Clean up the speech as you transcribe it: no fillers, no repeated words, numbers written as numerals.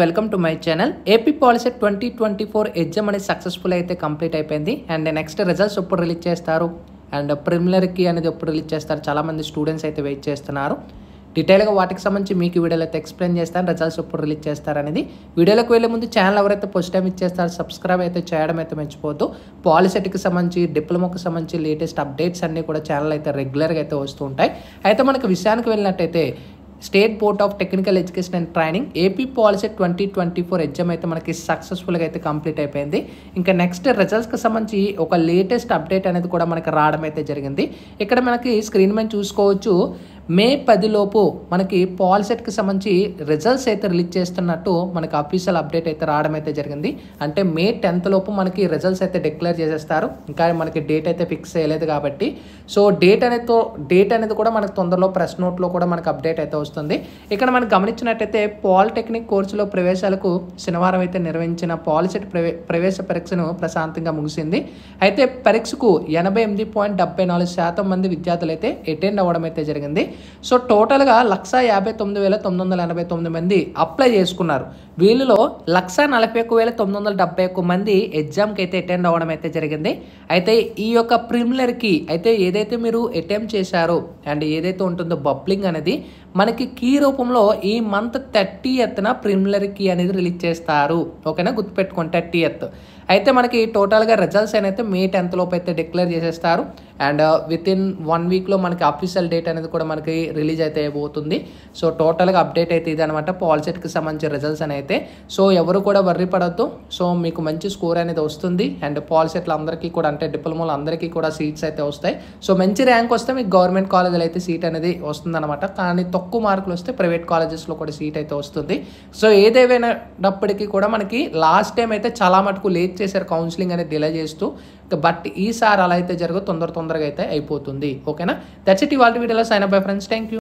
Welcome to my channel. AP polycet 2024 exam అనేది successful అయితే complete అయిపోయింది. అండ్ నెక్స్ట్ రిజల్ట్స్ ఎప్పుడు రిలీజ్ చేస్తారు అండ్ ప్రిలిమినరీకి అనేది ఎప్పుడు రిలీజ్ చేస్తారు చాలామంది స్టూడెంట్స్ అయితే వెయిట్ చేస్తున్నారు. డీటెయిల్గా వాటికి సంబంధించి మీకు వీడియోలో అయితే ఎక్స్ప్లెయిన్ చేస్తాను. రిజల్ట్స్ ఎప్పుడు రిలీజ్ చేస్తారు అనేది వీడియోలోకి వెళ్ళే ముందు ఛానల్ ఎవరైతే ఫస్ట్ టైం ఇచ్చేస్తారో సబ్స్క్రైబ్ అయితే చేయడం అయితే మర్చిపోవద్దు. పాలిసెట్కి సంబంధించి డిప్లొమాకి సంబంధించి లేటెస్ట్ అప్డేట్స్ అన్నీ కూడా ఛానల్ అయితే రెగ్యులర్గా అయితే వస్తూ ఉంటాయి. అయితే మనకు విషయానికి వెళ్ళినట్టయితే state board of technical education and training AP polycet 2024 exam అయితే మనకి సక్సెస్ఫుల్గా అయితే కంప్లీట్ అయిపోయింది. ఇంకా నెక్స్ట్ రిజల్ట్స్కి సంబంధించి ఒక లేటెస్ట్ అప్డేట్ అనేది కూడా మనకి రావడం అయితే జరిగింది. ఇక్కడ మనకి స్క్రీన్ మీద చూసుకోవచ్చు, మే 10 లోపు మనకి పాలిసెట్కి సంబంధించి రిజల్ట్స్ అయితే రిలీజ్ చేస్తున్నట్టు మనకి అఫీషియల్ అప్డేట్ అయితే రావడం అయితే జరిగింది. అంటే మే 10th లోపు మనకి రిజల్ట్స్ అయితే డిక్లేర్ చేసేస్తారు. ఇంకా మనకి డేట్ అయితే ఫిక్స్ చేయలేదు కాబట్టి సో డేట్ అనేది కూడా మనకి తొందరలో ప్రెస్ నోట్లో కూడా మనకి అప్డేట్ అయితే వస్తుంది. ఇక్కడ మనం గమనించినట్టయితే పాలిటెక్నిక్ కోర్సులో ప్రవేశాలకు శనివారం అయితే నిర్వహించిన పాలిసెట్ ప్రవేశ పరీక్షను ప్రశాంతంగా ముగిసింది. అయితే పరీక్షకు 88.74% మంది విద్యార్థులు అయితే అటెండ్ అవ్వడం అయితే జరిగింది. సో టోటల్గా 159,989 మంది అప్లై చేసుకున్నారు. వీళ్ళలో 141,971 మంది ఎగ్జామ్కి అయితే అటెండ్ అవ్వడం అయితే జరిగింది. అయితే ఈ యొక్క ప్రిలిమినరీకి అయితే ఏదైతే మీరు అటెంప్ట్ చేశారో అండ్ ఏదైతే ఉంటుందో బబ్లింగ్ అనేది మనకి కీ రూపంలో ఈ మంత్ 30th ప్రిలిమినరీ కీ అనేది రిలీజ్ చేస్తారు. ఓకేనా, గుర్తుపెట్టుకోండి 30th. అయితే మనకి టోటల్గా రిజల్ట్స్ అయితే మే 10th లోపు అయితే డిక్లేర్ చేసేస్తారు. అండ్ విత్ ఇన్ 1 వీక్లో మనకి అఫీషియల్ డేట్ అనేది కూడా మనకి రిలీజ్ అయితే అయిపోతుంది. సో టోటల్గా అప్డేట్ అయితే ఇది అనమాట పాలిసెట్కి సంబంధించిన రిజల్ట్స్ అని అయితే. సో ఎవరు కూడా వర్రీ పడద్దు. సో మీకు మంచి స్కోర్ అనేది వస్తుంది. అండ్ పాలిసెట్లు అందరికీ కూడా అంటే డిప్లొమాలో అందరికీ కూడా సీట్స్ అయితే వస్తాయి. సో మంచి ర్యాంక్ వస్తే మీకు గవర్నమెంట్ కాలేజీలో అయితే సీట్ అనేది వస్తుంది అనమాట. కానీ తక్కువ మార్కులు వస్తే ప్రైవేట్ కాలేజెస్లో కూడా సీట్ అయితే వస్తుంది. సో ఏదేమైనప్పటికీ కూడా మనకి లాస్ట్ టైం అయితే చాలా మటుకు లేట్ చేశారు కౌన్సిలింగ్ అనేది డిలే చేస్తూ. బట్ ఈసారి అలా అయితే జరగదు, తొందరగా అయితే అయిపోతుంది. ఓకేనా, దట్స్ ఇట్. ఇవాళ వీడియోలో sign up bye friends. Thank you.